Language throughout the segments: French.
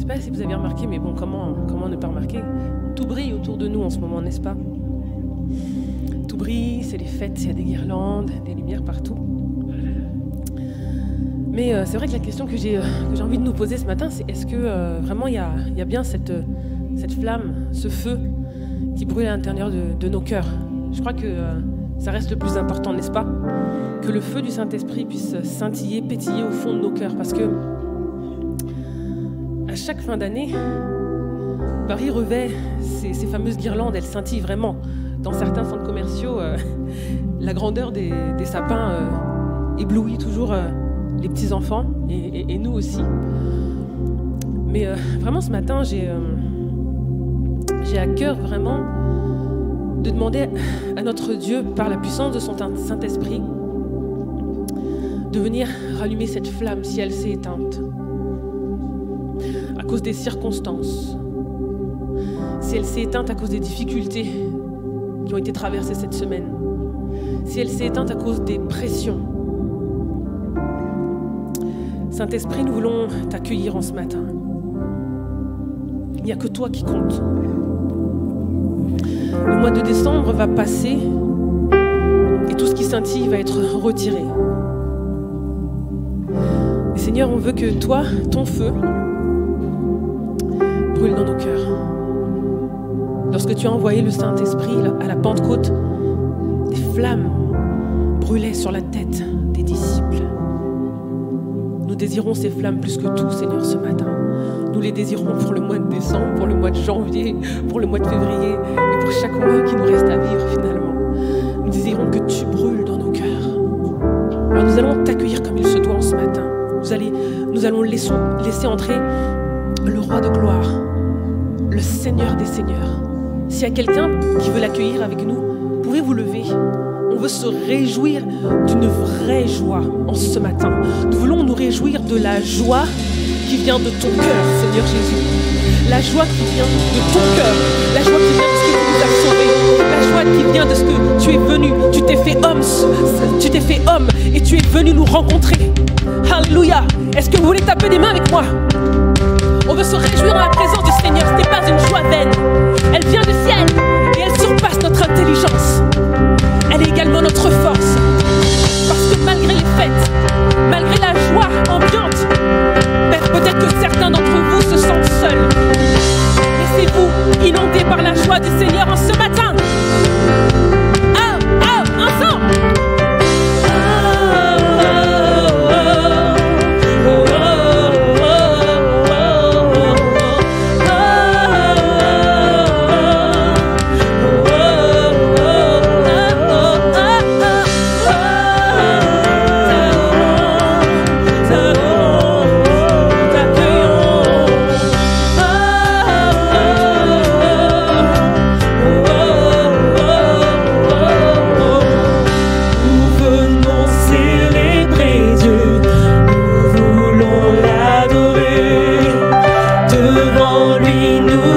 sais pas si vous avez remarqué, mais bon, comment ne pas remarquer? Tout brille autour de nous en ce moment, n'est-ce pas? Tout brille, c'est les fêtes, il y a des guirlandes, des lumières partout. Mais c'est vrai que la question que j'ai envie de nous poser ce matin, c'est est-ce que vraiment il y a bien cette flamme, ce feu qui brûle à l'intérieur de nos cœurs? Je crois que ça reste le plus important, n'est-ce pas? Que le feu du Saint-Esprit puisse scintiller, pétiller au fond de nos cœurs. Parce que à chaque fin d'année, Paris revêt ces fameuses guirlandes, elles scintillent vraiment. Dans certains centres commerciaux, la grandeur des sapins éblouit toujours les petits-enfants et nous aussi. Mais vraiment ce matin, j'ai à cœur vraiment de demander à notre Dieu, par la puissance de son Saint-Esprit, de venir rallumer cette flamme si elle s'est éteinte à cause des circonstances, si elle s'est éteinte à cause des difficultés qui ont été traversées cette semaine, si elle s'est éteinte à cause des pressions. Saint-Esprit, nous voulons t'accueillir en ce matin. Il n'y a que toi qui compte. Le mois de décembre va passer et tout ce qui scintille va être retiré. Et Seigneur, on veut que toi, ton feu, brûle dans nos cœurs. Lorsque tu as envoyé le Saint-Esprit à la Pentecôte, des flammes brûlaient sur la tête des disciples. Nous désirons ces flammes plus que tout, Seigneur, ce matin. Nous les désirons pour le mois de décembre, pour le mois de janvier, pour le mois de février et pour chaque mois qui nous reste à vivre finalement. Nous désirons que tu brûles dans nos cœurs. Alors nous allons t'accueillir comme il se doit en ce matin. Nous allons laisser entrer le roi de gloire, le Seigneur des seigneurs. S'il y a quelqu'un qui veut l'accueillir avec nous, vous pouvez vous lever. On veut se réjouir d'une vraie joie en ce matin. Nous voulons nous réjouir de la joie qui vient de ton cœur, Seigneur Jésus. La joie qui vient de ton cœur. La joie qui vient de ce que tu nous as sauvés. La joie qui vient de ce que tu es venu. Tu t'es fait homme et tu es venu nous rencontrer. Alléluia. Est-ce que vous voulez taper des mains avec moi? On veut se réjouir dans la présence du Seigneur. Ce n'est pas une joie vaine. Elle vient du ciel et elle surpasse notre intelligence. Elle est également notre force. Parce que malgré les fêtes, malgré la joie ambiante, peut-être que certains d'entre vous se sentent seuls. Laissez-vous inonder par la joie du Seigneur en ce matin. Ensemble! Devant lui, nous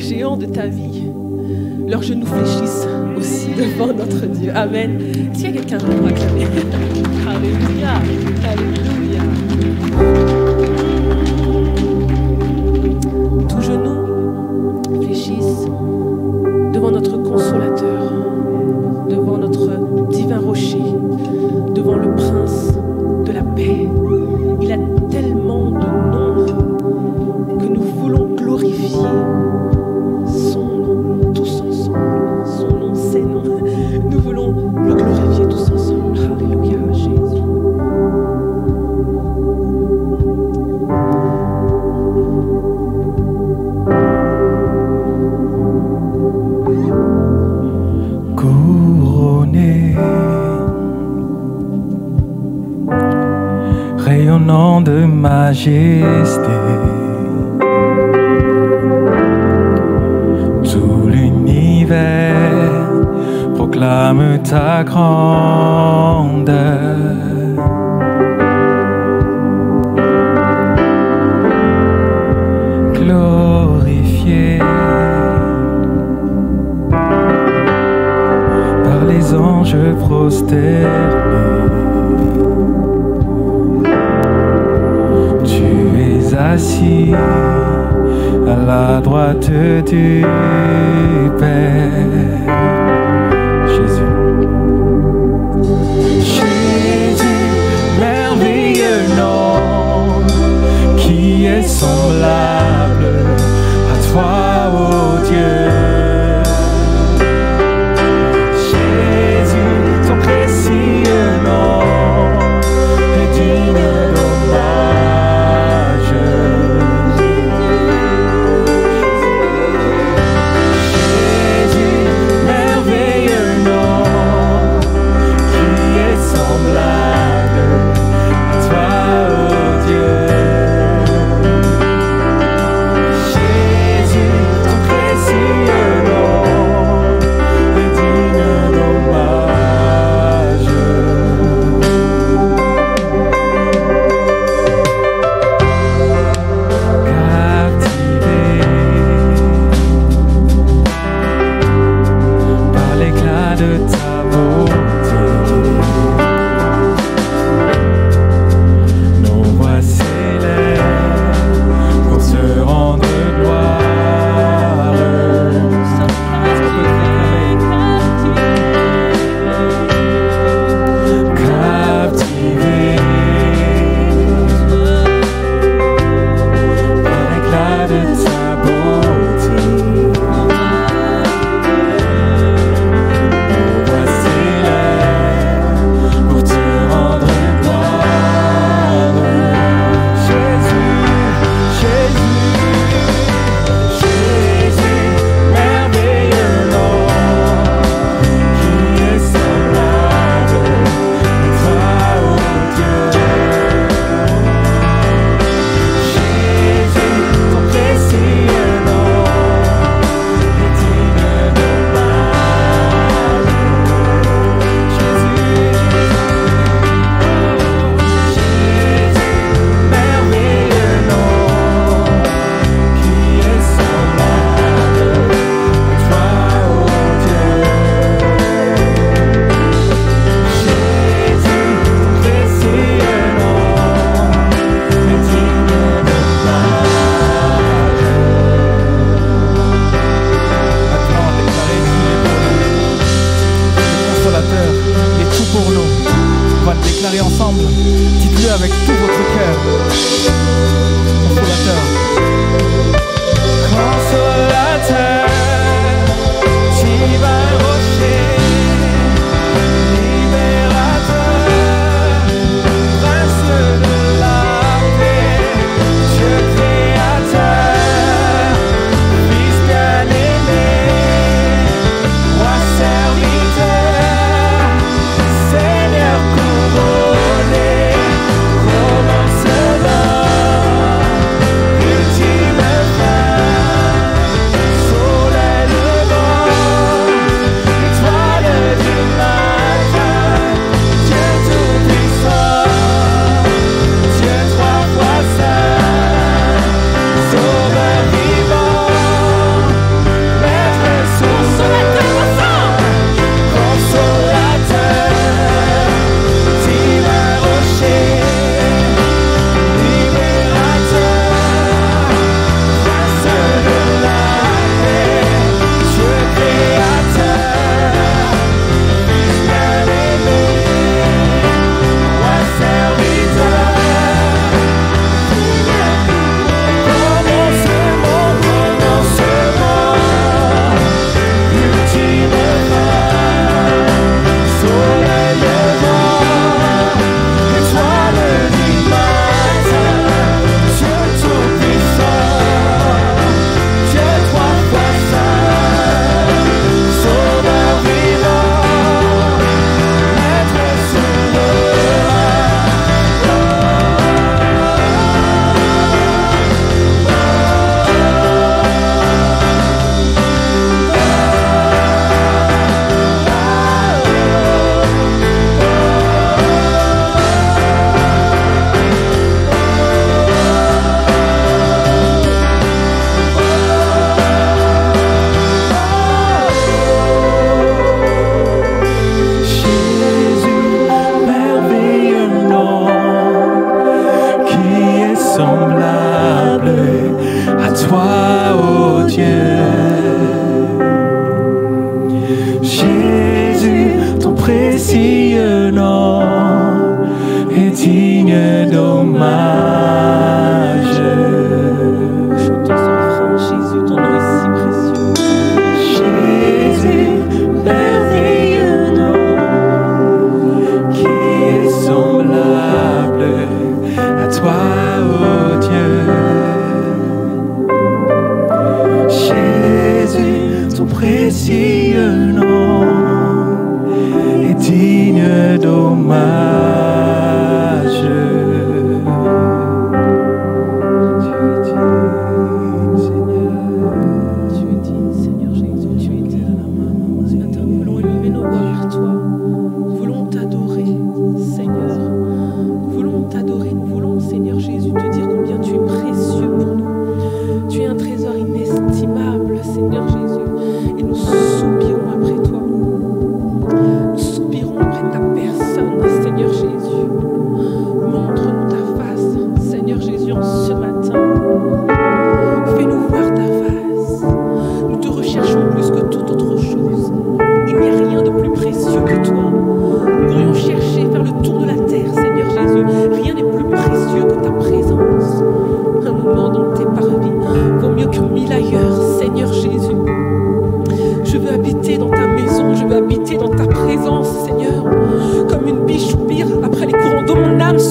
géants de ta vie, leurs genoux fléchissent aussi devant notre Dieu. Amen. Est-ce qu'il y a quelqu'un qui peut acclamer? Alléluia. Alléluia. Tous genoux fléchissent devant notre consolateur, devant notre divin rocher, devant le prince de la paix. Il a tellement de noms que nous voulons glorifier son nom tous ensemble. Son nom, ses noms. Nous voulons le glorifier tous ensemble. Alléluia, Jésus. Couronné, rayonnant de majesté, tout l'univers proclame ta grandeur. Glorifié par les anges prosternés, assis à la droite du Père. Jésus. Jésus, merveilleux nom, qui est semblable à toi, ô Dieu. Jésus, ton précieux nom est digne d'hommage.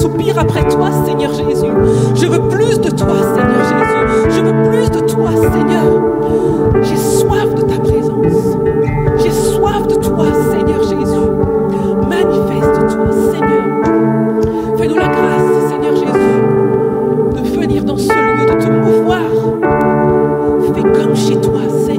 soupire après toi, Seigneur Jésus. Je veux plus de toi, Seigneur Jésus. Je veux plus de toi, Seigneur. J'ai soif de ta présence. J'ai soif de toi, Seigneur Jésus. Manifeste-toi, Seigneur. Fais-nous la grâce, Seigneur Jésus, de venir dans ce lieu, de te mouvoir. Fais comme chez toi, Seigneur.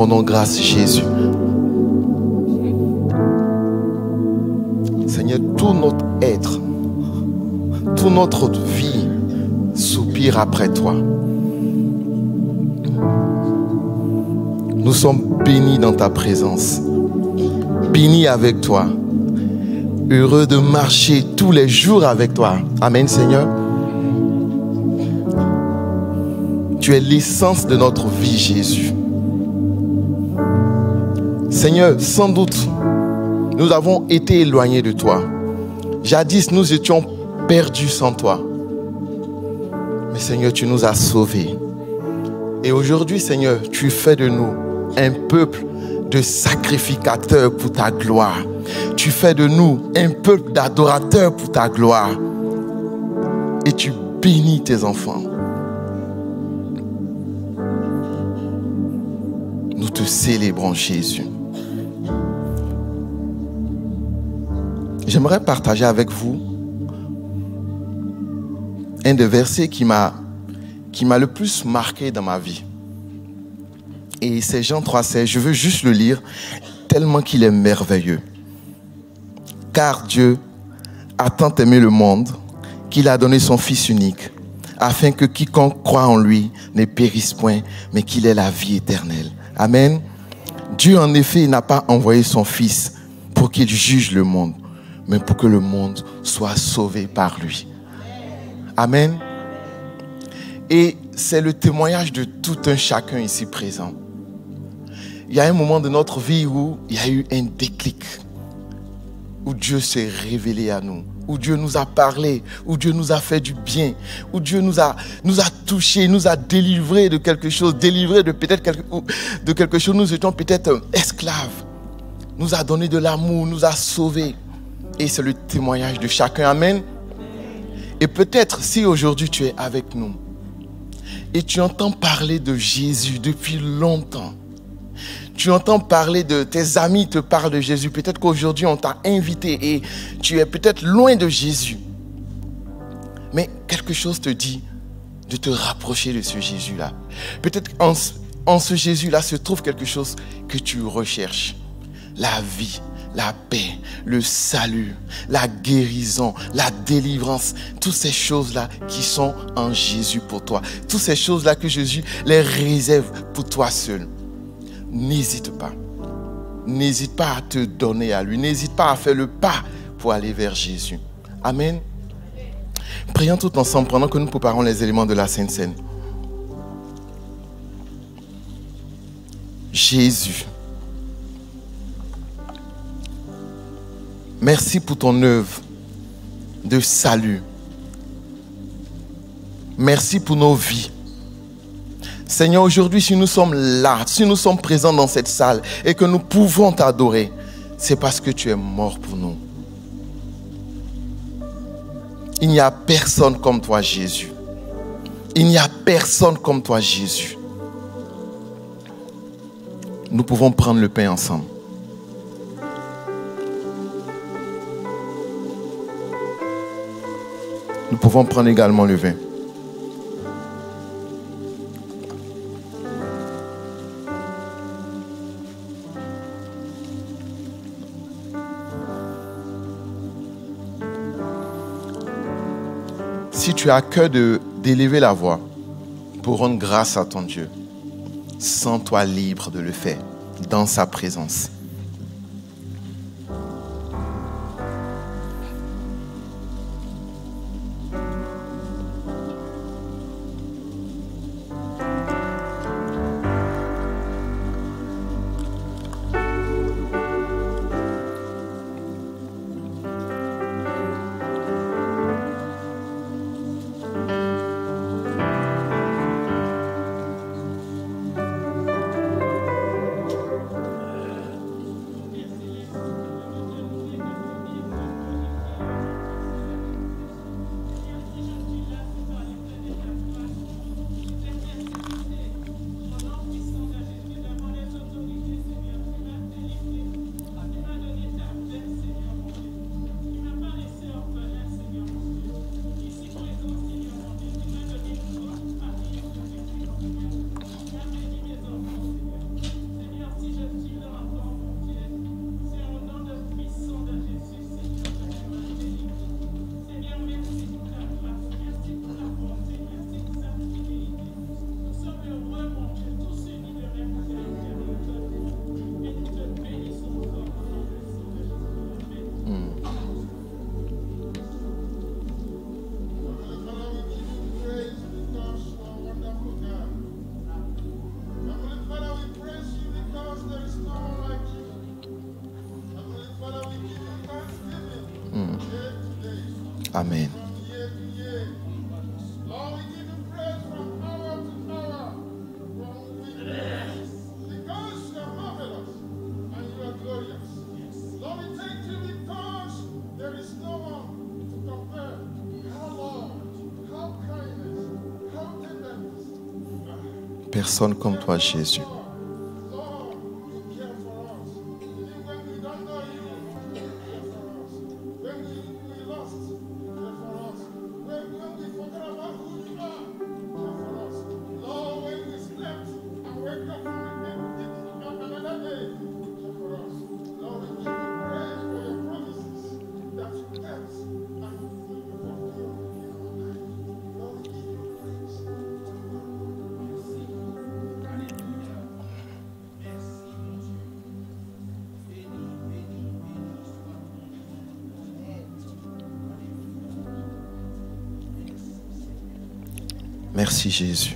rendons grâce, Jésus. Seigneur, tout notre être, toute notre vie soupire après toi. Nous sommes bénis dans ta présence, bénis avec toi, heureux de marcher tous les jours avec toi. Amen, Seigneur. Tu es l'essence de notre vie, Jésus. Seigneur, sans doute, nous avons été éloignés de toi. Jadis, nous étions perdus sans toi. Mais Seigneur, tu nous as sauvés. Et aujourd'hui, Seigneur, tu fais de nous un peuple de sacrificateurs pour ta gloire. Tu fais de nous un peuple d'adorateurs pour ta gloire. Et tu bénis tes enfants. Nous te célébrons, Jésus. J'aimerais partager avec vous un des versets qui m'a le plus marqué dans ma vie. Et c'est Jean 3,16. Je veux juste le lire tellement qu'il est merveilleux. Car Dieu a tant aimé le monde qu'il a donné son Fils unique, afin que quiconque croit en lui ne périsse point, mais qu'il ait la vie éternelle. Amen. Dieu, en effet, n'a pas envoyé son Fils pour qu'il juge le monde, mais pour que le monde soit sauvé par lui. Amen. Et c'est le témoignage de tout un chacun ici présent. Il y a un moment de notre vie où il y a eu un déclic, où Dieu s'est révélé à nous, où Dieu nous a parlé, où Dieu nous a fait du bien, où Dieu nous a touchés, nous a délivrés de quelque chose, délivrés de quelque chose. Nous étions peut-être esclaves. Nous a donné de l'amour, nous a sauvés. Et c'est le témoignage de chacun. Amen. Et peut-être si aujourd'hui tu es avec nous et tu entends parler de Jésus depuis longtemps, tu entends parler de tes amis te parlent de Jésus, peut-être qu'aujourd'hui on t'a invité et tu es peut-être loin de Jésus, mais quelque chose te dit de te rapprocher de ce Jésus-là. Peut-être en ce Jésus-là se trouve quelque chose que tu recherches. La vie, la paix, le salut, la guérison, la délivrance, toutes ces choses-là qui sont en Jésus pour toi. Toutes ces choses-là que Jésus les réserve pour toi seul. N'hésite pas. N'hésite pas à te donner à lui. N'hésite pas à faire le pas pour aller vers Jésus. Amen. Prions tout ensemble pendant que nous préparons les éléments de la Sainte Seine. Jésus, merci pour ton œuvre de salut. Merci pour nos vies. Seigneur, aujourd'hui, si nous sommes là, si nous sommes présents dans cette salle et que nous pouvons t'adorer, c'est parce que tu es mort pour nous. Il n'y a personne comme toi, Jésus. Il n'y a personne comme toi, Jésus. Nous pouvons prendre le pain ensemble. Nous pouvons prendre également le vin. Si tu as à cœur d'élever la voix pour rendre grâce à ton Dieu, sens-toi libre de le faire dans sa présence. Amen. Personne comme toi, Jésus. Merci Jésus.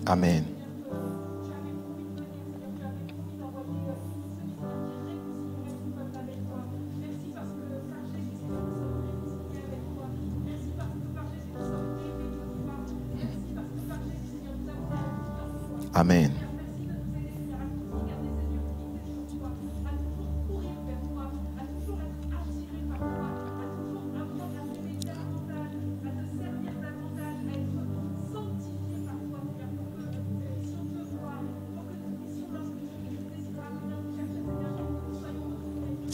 Amen. Amen.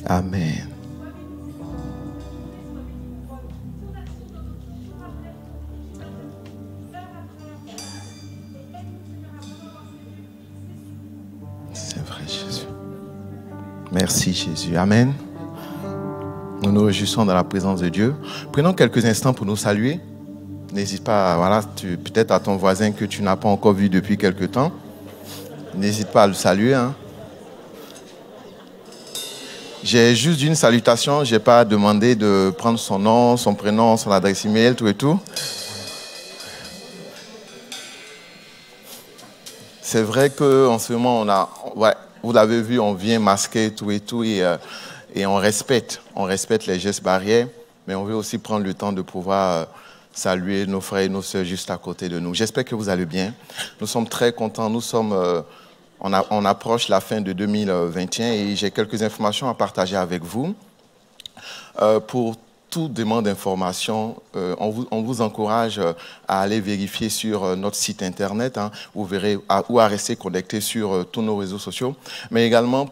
Amen. C'est vrai, Jésus. Merci, Jésus. Amen. Nous nous réjouissons dans la présence de Dieu. Prenons quelques instants pour nous saluer. N'hésite pas, voilà, peut-être à ton voisin que tu n'as pas encore vu depuis quelque temps. N'hésite pas à le saluer, hein. J'ai juste une salutation, je n'ai pas demandé de prendre son nom, son prénom, son adresse email, tout et tout. C'est vrai qu'en ce moment, vous l'avez vu, on vient masquer tout et tout et on respecte les gestes barrières, mais on veut aussi prendre le temps de pouvoir saluer nos frères et nos sœurs juste à côté de nous. J'espère que vous allez bien. Nous sommes très contents, on approche la fin de 2021 et j'ai quelques informations à partager avec vous. Pour toute demande d'information, on vous encourage à aller vérifier sur notre site internet, hein, vous verrez, ou à rester connecté sur tous nos réseaux sociaux, mais également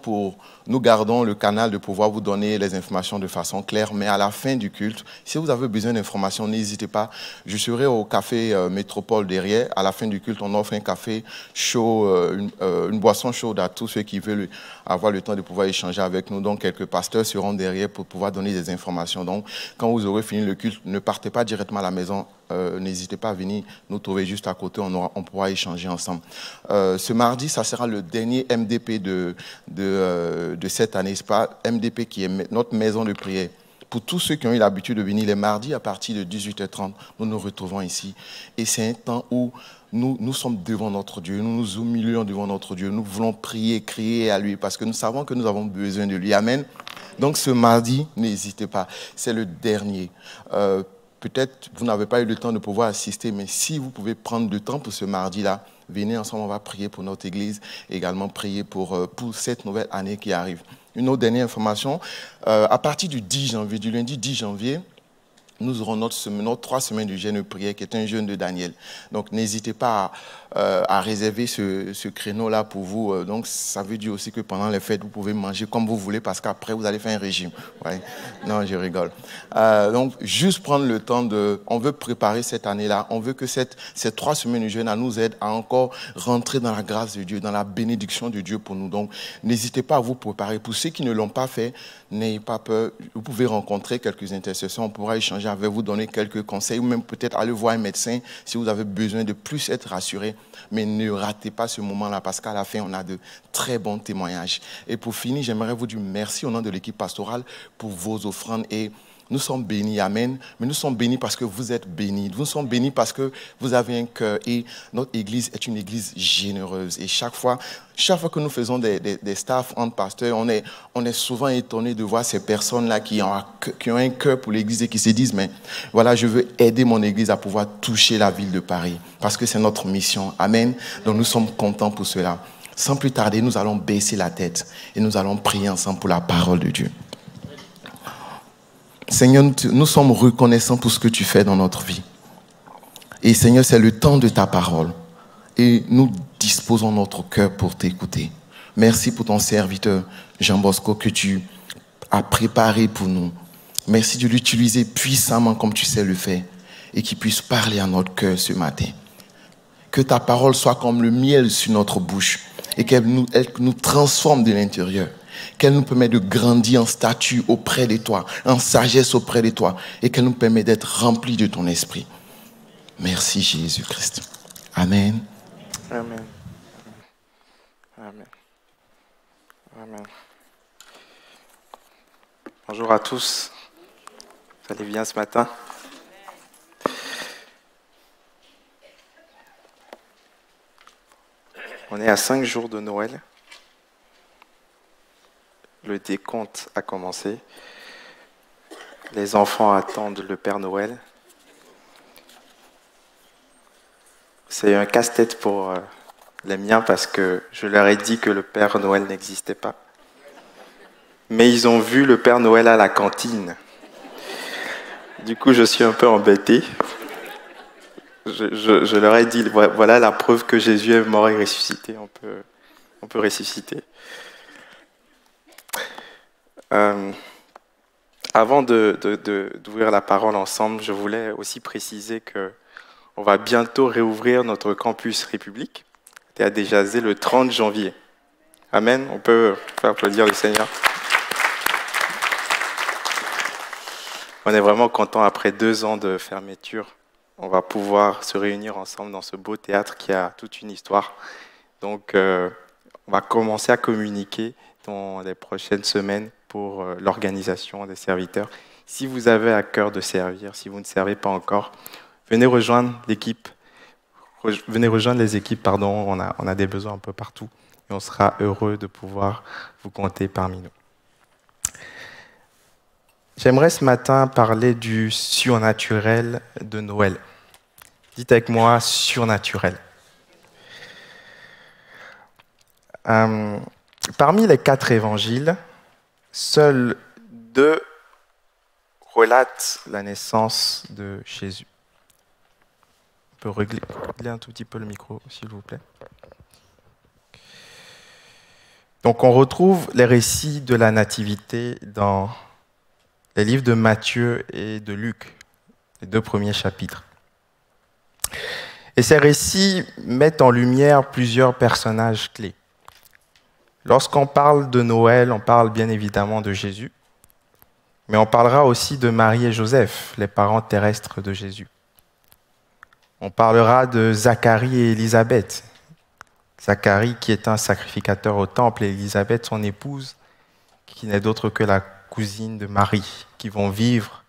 nous gardons le canal de pouvoir vous donner les informations de façon claire, mais à la fin du culte, si vous avez besoin d'informations, n'hésitez pas. Je serai au café Métropole derrière. À la fin du culte, on offre un café chaud, une boisson chaude à tous ceux qui veulent avoir le temps de pouvoir échanger avec nous. Donc, quelques pasteurs seront derrière pour pouvoir donner des informations. Donc, quand vous aurez fini le culte, ne partez pas directement à la maison. N'hésitez pas à venir nous trouver juste à côté, on pourra échanger ensemble. Ce mardi, ça sera le dernier MDP de cette année. C'est pas MDP qui est notre maison de prière. Pour tous ceux qui ont eu l'habitude de venir les mardis à partir de 18h30, nous nous retrouvons ici. Et c'est un temps où nous sommes devant notre Dieu, nous nous humilions devant notre Dieu, nous voulons prier, crier à lui parce que nous savons que nous avons besoin de lui. Amen. Donc ce mardi, n'hésitez pas, c'est le dernier. Peut-être vous n'avez pas eu le temps de pouvoir assister, mais si vous pouvez prendre du temps pour ce mardi-là, venez ensemble, on va prier pour notre Église, également prier pour cette nouvelle année qui arrive. Une autre dernière information, à partir du 10 janvier, du lundi 10 janvier, nous aurons notre 3 semaines de jeûne de prière qui est un jeûne de Daniel. Donc, n'hésitez pas à réserver ce créneau-là pour vous. Donc, ça veut dire aussi que pendant les fêtes, vous pouvez manger comme vous voulez parce qu'après, vous allez faire un régime. Ouais. Non, je rigole. Donc, juste prendre le temps on veut préparer cette année-là. On veut que ces 3 semaines de jeûne nous aident à encore rentrer dans la grâce de Dieu, dans la bénédiction de Dieu pour nous. Donc, n'hésitez pas à vous préparer. Pour ceux qui ne l'ont pas fait, n'ayez pas peur. Vous pouvez rencontrer quelques intercesseurs. On pourra échanger avec vous, donner quelques conseils ou même peut-être aller voir un médecin si vous avez besoin de plus être rassuré. Mais ne ratez pas ce moment-là parce qu'à la fin, on a de très bons témoignages. Et pour finir, j'aimerais vous dire merci au nom de l'équipe pastorale pour vos offrandes. Et nous sommes bénis, amen. Mais nous sommes bénis parce que vous êtes bénis. Nous sommes bénis parce que vous avez un cœur. Et notre église est une église généreuse. Et chaque fois que nous faisons des staffs entre pasteurs, on est souvent étonnés de voir ces personnes-là qui ont un cœur pour l'église et qui se disent, mais voilà, je veux aider mon église à pouvoir toucher la ville de Paris. Parce que c'est notre mission. Amen. Donc nous sommes contents pour cela. Sans plus tarder, nous allons baisser la tête et nous allons prier ensemble pour la parole de Dieu. Seigneur, nous sommes reconnaissants pour ce que tu fais dans notre vie. Et Seigneur, c'est le temps de ta parole. Et nous disposons notre cœur pour t'écouter. Merci pour ton serviteur, Jean Bosco, que tu as préparé pour nous. Merci de l'utiliser puissamment comme tu sais le faire et qu'il puisse parler à notre cœur ce matin. Que ta parole soit comme le miel sur notre bouche et qu'elle nous transforme de l'intérieur. Qu'elle nous permet de grandir en statut auprès de toi, en sagesse auprès de toi, et qu'elle nous permet d'être remplis de ton esprit. Merci Jésus-Christ. Amen. Amen. Amen. Amen. Bonjour à tous. Vous allez bien ce matin? On est à 5 jours de Noël. Le décompte a commencé. Les enfants attendent le Père Noël. C'est un casse-tête pour les miens parce que je leur ai dit que le Père Noël n'existait pas. Mais ils ont vu le Père Noël à la cantine. Du coup, je suis un peu embêté. Je leur ai dit, voilà la preuve que Jésus est mort et ressuscité. On peut ressusciter. Avant d'ouvrir la parole ensemble, je voulais aussi préciser qu'on va bientôt réouvrir notre campus République à Déjazé le 30 janvier. Amen. On peut faire applaudir le Seigneur. On est vraiment content, après 2 ans de fermeture, on va pouvoir se réunir ensemble dans ce beau théâtre qui a toute une histoire. Donc, on va commencer à communiquer dans les prochaines semaines pour l'organisation des serviteurs. Si vous avez à cœur de servir, si vous ne servez pas encore, venez rejoindre l'équipe. Venez rejoindre les équipes, on a des besoins un peu partout et on sera heureux de pouvoir vous compter parmi nous. J'aimerais ce matin parler du surnaturel de Noël. Dites avec moi, surnaturel. Parmi les 4 évangiles, seuls 2 relatent la naissance de Jésus. On peut régler un tout petit peu le micro, s'il vous plaît. Donc on retrouve les récits de la nativité dans les livres de Matthieu et de Luc, les 2 premiers chapitres. Et ces récits mettent en lumière plusieurs personnages clés. Lorsqu'on parle de Noël, on parle bien évidemment de Jésus, mais on parlera aussi de Marie et Joseph, les parents terrestres de Jésus. On parlera de Zacharie et Élisabeth. Zacharie qui est un sacrificateur au temple et Élisabeth, son épouse, qui n'est d'autre que la cousine de Marie, qui vont vivre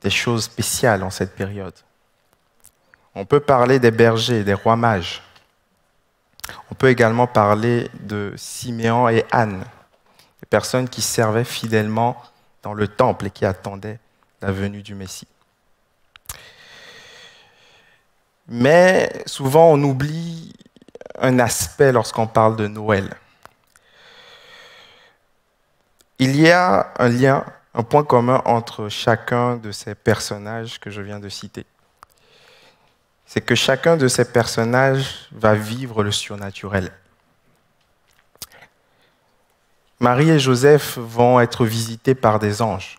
des choses spéciales en cette période. On peut parler des bergers, des rois mages. On peut également parler de Siméon et Anne, des personnes qui servaient fidèlement dans le temple et qui attendaient la venue du Messie. Mais souvent, on oublie un aspect lorsqu'on parle de Noël. Il y a un lien un point commun entre chacun de ces personnages que je viens de citer. C'est que chacun de ces personnages va vivre le surnaturel. Marie et Joseph vont être visités par des anges.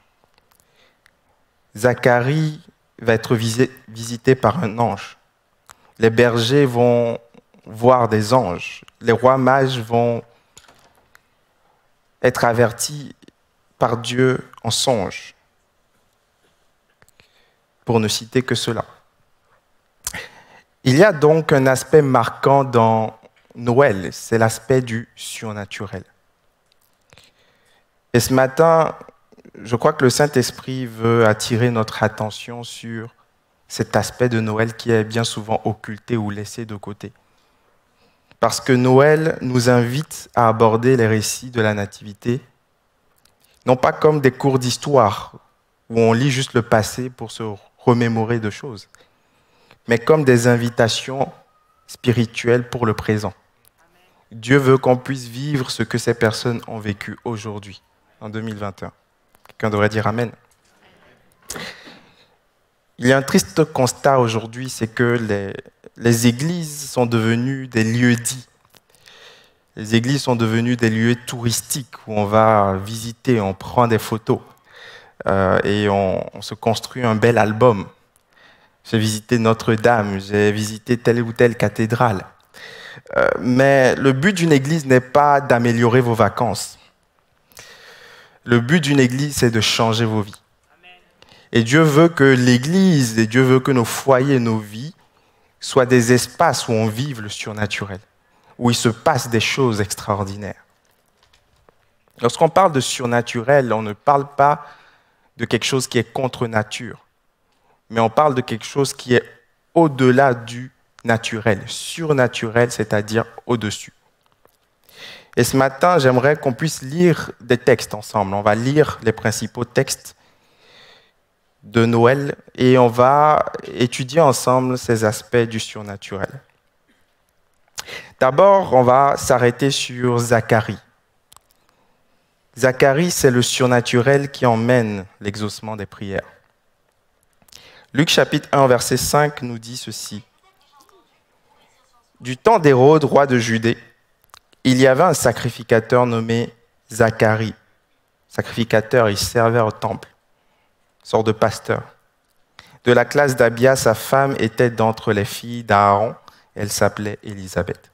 Zacharie va être visité par un ange. Les bergers vont voir des anges. Les rois mages vont être avertis par Dieu en songe, pour ne citer que cela. Il y a donc un aspect marquant dans Noël, c'est l'aspect du surnaturel. Et ce matin, je crois que le Saint-Esprit veut attirer notre attention sur cet aspect de Noël qui est bien souvent occulté ou laissé de côté. Parce que Noël nous invite à aborder les récits de la Nativité, non pas comme des cours d'histoire où on lit juste le passé pour se remémorer de choses, mais comme des invitations spirituelles pour le présent. Dieu veut qu'on puisse vivre ce que ces personnes ont vécu aujourd'hui, en 2021. Quelqu'un devrait dire Amen. Il y a un triste constat aujourd'hui, c'est que les églises sont devenues des lieux dits. Les églises sont devenues des lieux touristiques où on va visiter, on prend des photos et on se construit un bel album. J'ai visité Notre-Dame, j'ai visité telle ou telle cathédrale. Mais le but d'une église n'est pas d'améliorer vos vacances. Le but d'une église, c'est de changer vos vies. Et Dieu veut que l'église, et Dieu veut que nos foyers, nos vies, soient des espaces où on vive le surnaturel, où il se passe des choses extraordinaires. Lorsqu'on parle de surnaturel, on ne parle pas de quelque chose qui est contre nature, mais on parle de quelque chose qui est au-delà du naturel, surnaturel, c'est-à-dire au-dessus. Et ce matin, j'aimerais qu'on puisse lire des textes ensemble. On va lire les principaux textes de Noël et on va étudier ensemble ces aspects du surnaturel. D'abord, on va s'arrêter sur Zacharie. Zacharie, c'est le surnaturel qui emmène l'exaucement des prières. Luc chapitre 1, verset 5 nous dit ceci. Du temps d'Hérode, roi de Judée, il y avait un sacrificateur nommé Zacharie. Sacrificateur, il servait au temple, sorte de pasteur. De la classe d'Abia, sa femme était d'entre les filles d'Aaron. Elle s'appelait Élisabeth.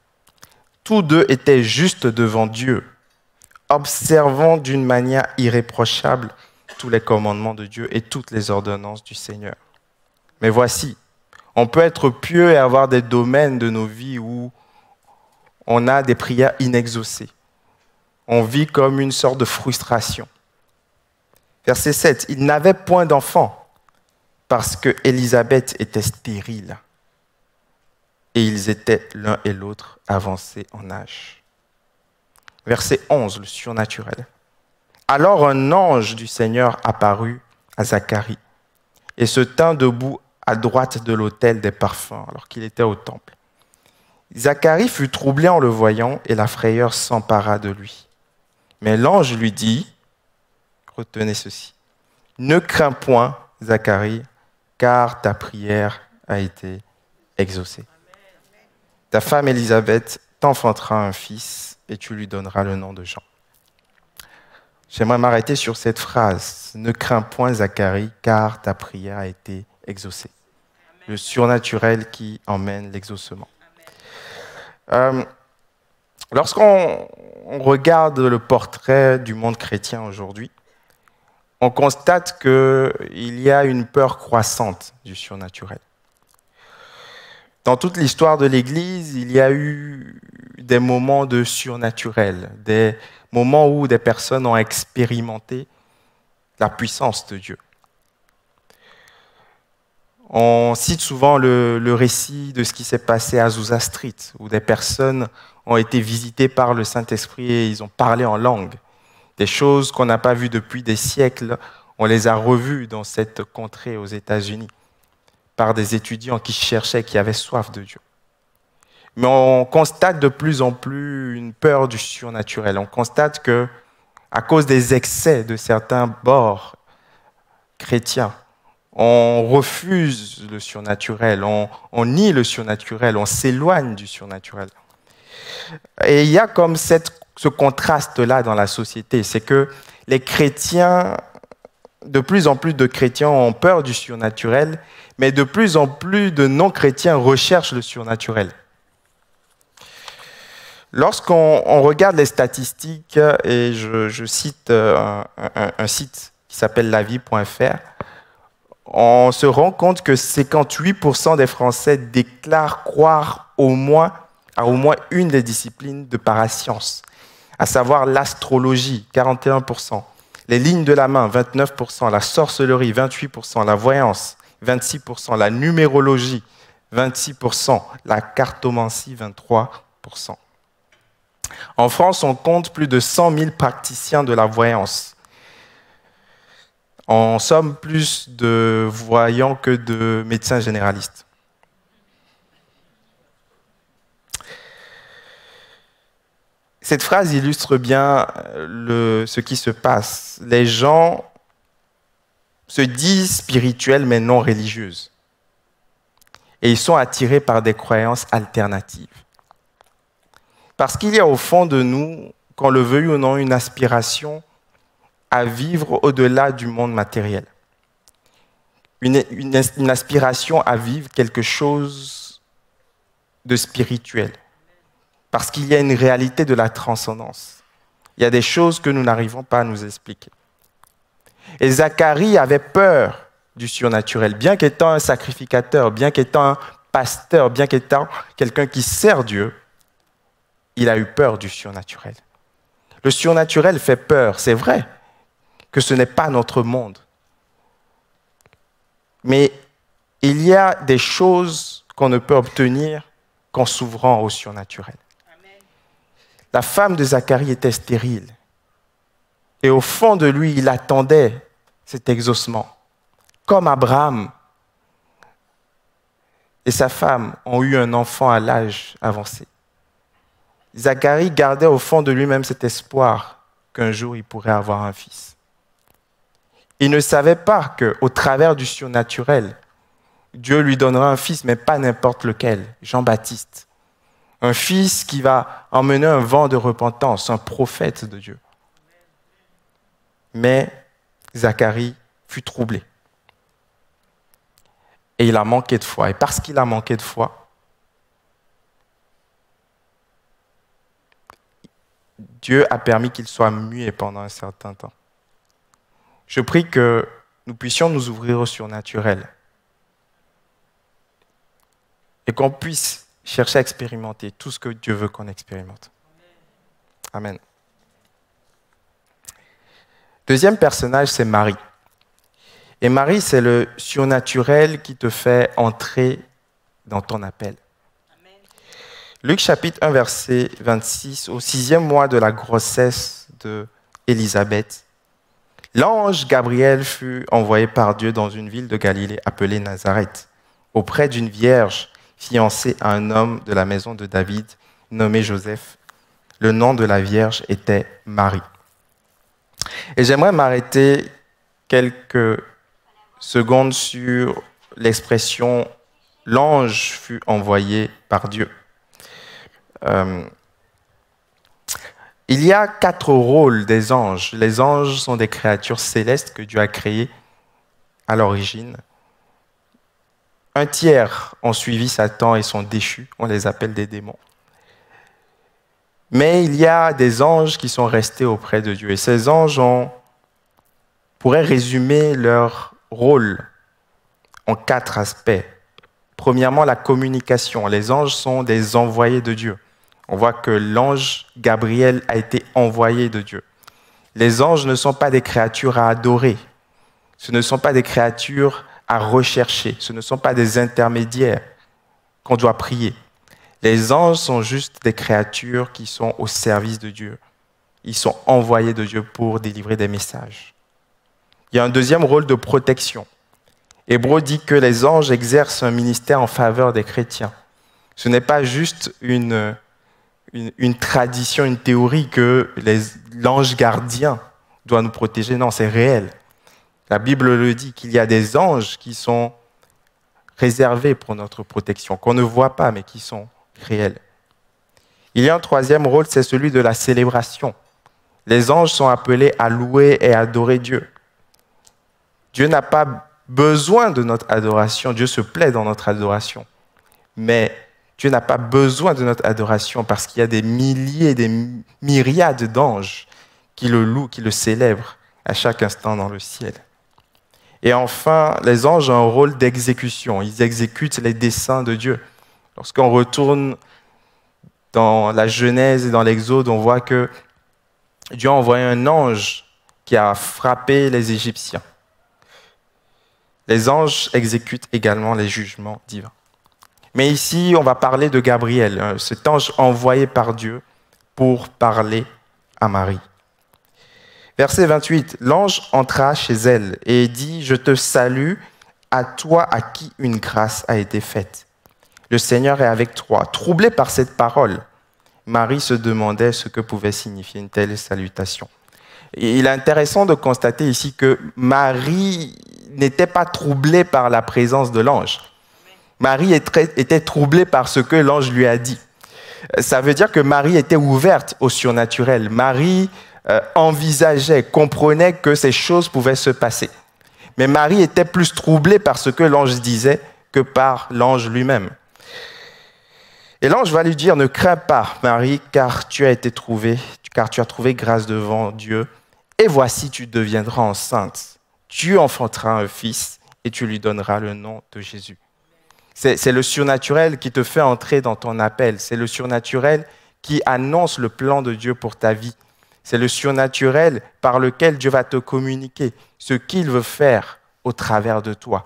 Tous deux étaient justes devant Dieu, observant d'une manière irréprochable tous les commandements de Dieu et toutes les ordonnances du Seigneur. Mais voici, on peut être pieux et avoir des domaines de nos vies où on a des prières inexaucées. On vit comme une sorte de frustration. Verset 7, il n'avait point d'enfant parce que Élisabeth était stérile et ils étaient l'un et l'autre avancés en âge. Verset 11, le surnaturel. Alors un ange du Seigneur apparut à Zacharie et se tint debout à droite de l'autel des parfums alors qu'il était au temple. Zacharie fut troublé en le voyant et la frayeur s'empara de lui. Mais l'ange lui dit, retenez ceci, ne crains point, Zacharie, car ta prière a été exaucée. Ta femme Élisabeth t'enfantera un fils et tu lui donneras le nom de Jean. J'aimerais m'arrêter sur cette phrase, ne crains point, Zacharie, car ta prière a été exaucée. Le surnaturel qui emmène l'exaucement. Lorsqu'on regarde le portrait du monde chrétien aujourd'hui, on constate qu'il y a une peur croissante du surnaturel. Dans toute l'histoire de l'Église, il y a eu des moments de surnaturel, des moments où des personnes ont expérimenté la puissance de Dieu. On cite souvent le récit de ce qui s'est passé à Azusa Street, où des personnes ont été visitées par le Saint-Esprit et ils ont parlé en langue. Des choses qu'on n'a pas vues depuis des siècles, on les a revues dans cette contrée aux États-Unis par des étudiants qui cherchaient, qui avaient soif de Dieu. Mais on constate de plus en plus une peur du surnaturel. On constate que à cause des excès de certains bords chrétiens. On refuse le surnaturel, on nie le surnaturel, on s'éloigne du surnaturel. Et il y a comme ce contraste-là dans la société, c'est que les chrétiens, de plus en plus de chrétiens ont peur du surnaturel, mais de plus en plus de non-chrétiens recherchent le surnaturel. Lorsqu'on regarde les statistiques, et je cite un site qui s'appelle lavie.fr, on se rend compte que 58% des Français déclarent croire à au moins une des disciplines de parascience, à savoir l'astrologie, 41%, les lignes de la main, 29%, la sorcellerie, 28%, la voyance, 26%, la numérologie, 26%, la cartomancie, 23%. En France, on compte plus de 100 000 praticiens de la voyance. En somme, plus de voyants que de médecins généralistes. Cette phrase illustre bien ce qui se passe. Les gens se disent spirituels mais non religieuses. Et ils sont attirés par des croyances alternatives. Parce qu'il y a au fond de nous, qu'on le veuille ou non, une aspiration à vivre au-delà du monde matériel. Une aspiration à vivre quelque chose de spirituel. Parce qu'il y a une réalité de la transcendance. Il y a des choses que nous n'arrivons pas à nous expliquer. Et Zacharie avait peur du surnaturel, bien qu'étant un sacrificateur, bien qu'étant un pasteur, bien qu'étant quelqu'un qui sert Dieu, il a eu peur du surnaturel. Le surnaturel fait peur, c'est vrai que ce n'est pas notre monde. Mais il y a des choses qu'on ne peut obtenir qu'en s'ouvrant au surnaturel. Amen. La femme de Zacharie était stérile. Et au fond de lui, il attendait cet exaucement. Comme Abraham et sa femme ont eu un enfant à l'âge avancé. Zacharie gardait au fond de lui-même cet espoir qu'un jour il pourrait avoir un fils. Il ne savait pas qu'au travers du surnaturel, Dieu lui donnera un fils, mais pas n'importe lequel, Jean-Baptiste. Un fils qui va emmener un vent de repentance, un prophète de Dieu. Mais Zacharie fut troublé. Et il a manqué de foi. Et parce qu'il a manqué de foi, Dieu a permis qu'il soit muet pendant un certain temps. Je prie que nous puissions nous ouvrir au surnaturel et qu'on puisse chercher à expérimenter tout ce que Dieu veut qu'on expérimente. Amen. Deuxième personnage, c'est Marie. Et Marie, c'est le surnaturel qui te fait entrer dans ton appel. Amen. Luc chapitre 1, verset 26, au 6e mois de la grossesse d'Élisabeth, l'ange Gabriel fut envoyé par Dieu dans une ville de Galilée appelée Nazareth, auprès d'une vierge fiancée à un homme de la maison de David nommé Joseph. Le nom de la vierge était Marie. Et j'aimerais m'arrêter quelques secondes sur l'expression « l'ange fut envoyé par Dieu ». Il y a 4 rôles des anges. Les anges sont des créatures célestes que Dieu a créées à l'origine. Un tiers ont suivi Satan et sont déchus. On les appelle des démons. Mais il y a des anges qui sont restés auprès de Dieu. Et ces anges pourraient résumer leur rôle en 4 aspects. Premièrement, la communication. Les anges sont des envoyés de Dieu. On voit que l'ange Gabriel a été envoyé de Dieu. Les anges ne sont pas des créatures à adorer. Ce ne sont pas des créatures à rechercher. Ce ne sont pas des intermédiaires qu'on doit prier. Les anges sont juste des créatures qui sont au service de Dieu. Ils sont envoyés de Dieu pour délivrer des messages. Il y a un deuxième rôle de protection. Hébreu dit que les anges exercent un ministère en faveur des chrétiens. Ce n'est pas juste une une tradition, une théorie que l'ange gardien doit nous protéger. Non, c'est réel. La Bible le dit, qu'il y a des anges qui sont réservés pour notre protection, qu'on ne voit pas, mais qui sont réels. Il y a un troisième rôle, c'est celui de la célébration. Les anges sont appelés à louer et adorer Dieu. Dieu n'a pas besoin de notre adoration, Dieu se plaît dans notre adoration. Mais Dieu n'a pas besoin de notre adoration parce qu'il y a des milliers, des myriades d'anges qui le louent, qui le célèbrent à chaque instant dans le ciel. Et enfin, les anges ont un rôle d'exécution. Ils exécutent les desseins de Dieu. Lorsqu'on retourne dans la Genèse et dans l'Exode, on voit que Dieu a envoyé un ange qui a frappé les Égyptiens. Les anges exécutent également les jugements divins. Mais ici, on va parler de Gabriel, cet ange envoyé par Dieu pour parler à Marie. Verset 28, l'ange entra chez elle et dit « Je te salue, à toi à qui une grâce a été faite. Le Seigneur est avec toi. » Troublée par cette parole, Marie se demandait ce que pouvait signifier une telle salutation. Et il est intéressant de constater ici que Marie n'était pas troublée par la présence de l'ange. Marie était troublée par ce que l'ange lui a dit. Ça veut dire que Marie était ouverte au surnaturel. Marie envisageait, comprenait que ces choses pouvaient se passer. Mais Marie était plus troublée par ce que l'ange disait que par l'ange lui-même. Et l'ange va lui dire, ne crains pas, Marie, car tu as trouvé grâce devant Dieu. Et voici, tu deviendras enceinte. Tu enfanteras un fils et tu lui donneras le nom de Jésus. C'est le surnaturel qui te fait entrer dans ton appel. C'est le surnaturel qui annonce le plan de Dieu pour ta vie. C'est le surnaturel par lequel Dieu va te communiquer ce qu'il veut faire au travers de toi.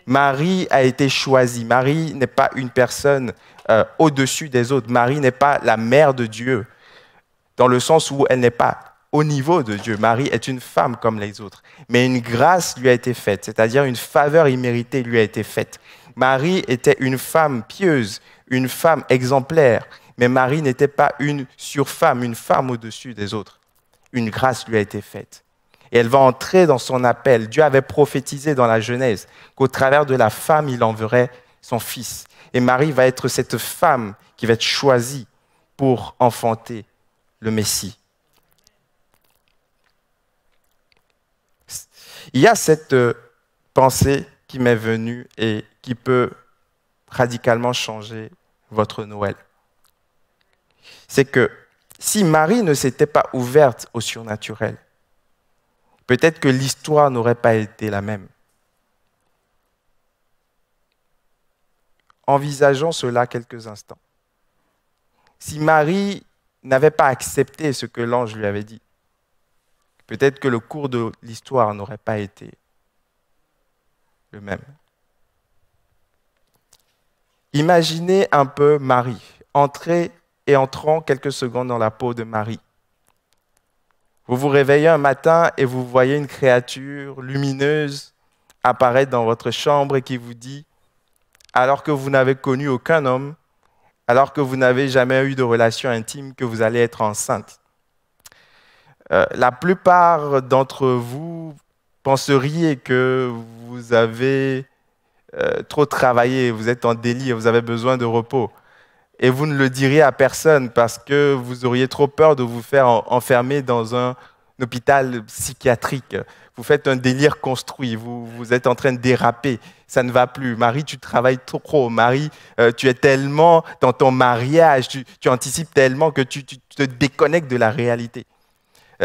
Marie a été choisie. Marie n'est pas une personne au-dessus des autres. Marie n'est pas la mère de Dieu, dans le sens où elle n'est pas au niveau de Dieu. Marie est une femme comme les autres. Mais une grâce lui a été faite, c'est-à-dire une faveur imméritée lui a été faite. Marie était une femme pieuse, une femme exemplaire. Mais Marie n'était pas une surfemme, une femme au-dessus des autres. Une grâce lui a été faite. Et elle va entrer dans son appel. Dieu avait prophétisé dans la Genèse qu'au travers de la femme, il enverrait son fils. Et Marie va être cette femme qui va être choisie pour enfanter le Messie. Il y a cette pensée qui m'est venue et qui peut radicalement changer votre Noël. C'est que si Marie ne s'était pas ouverte au surnaturel, peut-être que l'histoire n'aurait pas été la même. Envisageons cela quelques instants. Si Marie n'avait pas accepté ce que l'ange lui avait dit, peut-être que le cours de l'histoire n'aurait pas été le même. Imaginez un peu Marie, entrant quelques secondes dans la peau de Marie. Vous vous réveillez un matin et vous voyez une créature lumineuse apparaître dans votre chambre et qui vous dit, alors que vous n'avez connu aucun homme, alors que vous n'avez jamais eu de relation intime, que vous allez être enceinte. La plupart d'entre vous penseriez que vous avez trop travaillé, vous êtes en délire, vous avez besoin de repos. Et vous ne le diriez à personne parce que vous auriez trop peur de vous faire enfermer dans un hôpital psychiatrique. Vous faites un délire construit, vous êtes en train de déraper, ça ne va plus. Marie, tu travailles trop. Marie, tu es tellement dans ton mariage, tu anticipes tellement que tu te déconnectes de la réalité.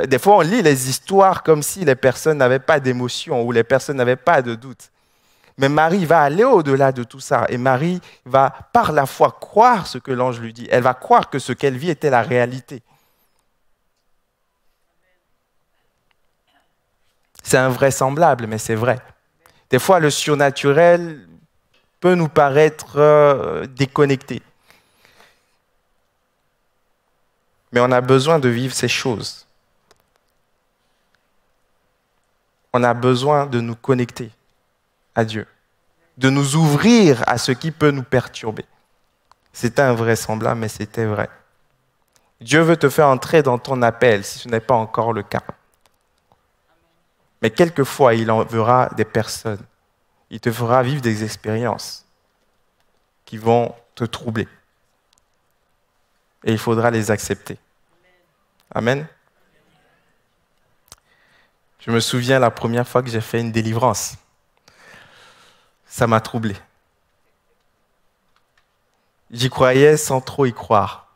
Des fois, on lit les histoires comme si les personnes n'avaient pas d'émotion ou les personnes n'avaient pas de doute. Mais Marie va aller au-delà de tout ça. Et Marie va, par la foi, croire ce que l'ange lui dit. Elle va croire que ce qu'elle vit était la réalité. C'est invraisemblable, mais c'est vrai. Des fois, le surnaturel peut nous paraître déconnecté. Mais on a besoin de vivre ces choses. On a besoin de nous connecter à Dieu, de nous ouvrir à ce qui peut nous perturber. C'était invraisemblable, mais c'était vrai. Dieu veut te faire entrer dans ton appel, si ce n'est pas encore le cas. Mais quelquefois, il enverra des personnes. Il te fera vivre des expériences qui vont te troubler. Et il faudra les accepter. Amen. Je me souviens la première fois que j'ai fait une délivrance. Ça m'a troublé. J'y croyais sans trop y croire.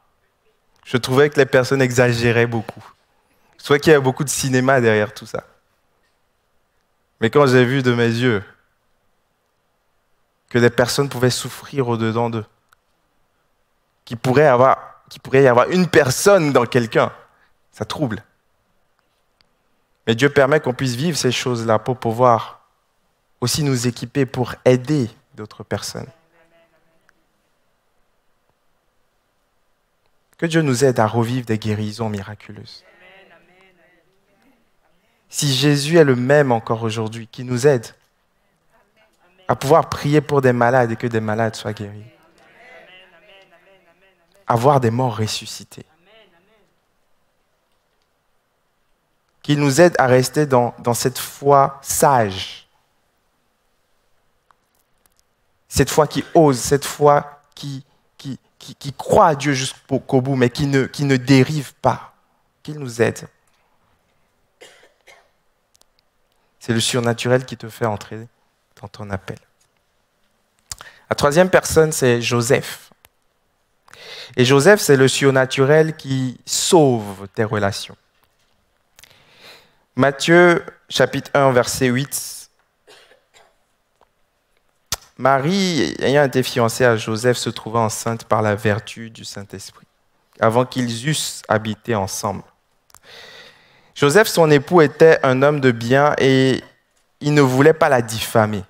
Je trouvais que les personnes exagéraient beaucoup. Je trouvais qu'il y avait beaucoup de cinéma derrière tout ça. Mais quand j'ai vu de mes yeux que des personnes pouvaient souffrir au-dedans d'eux, qu'il pourrait y avoir une personne dans quelqu'un, ça trouble. Mais Dieu permet qu'on puisse vivre ces choses-là pour pouvoir aussi nous équiper pour aider d'autres personnes. Que Dieu nous aide à revivre des guérisons miraculeuses. Si Jésus est le même encore aujourd'hui, qui nous aide à pouvoir prier pour des malades et que des malades soient guéris. À voir des morts ressuscités. Qu'il nous aide à rester dans cette foi sage. Cette foi qui ose, cette foi qui croit à Dieu jusqu'au bout, mais qui ne dérive pas. Qu'il nous aide. C'est le surnaturel qui te fait entrer dans ton appel. La troisième personne, c'est Joseph. Et Joseph, c'est le surnaturel qui sauve tes relations. Matthieu, chapitre 1, verset 8. Marie, ayant été fiancée à Joseph, se trouva enceinte par la vertu du Saint-Esprit, avant qu'ils eussent habité ensemble. Joseph, son époux, était un homme de bien et il ne voulait pas la diffamer.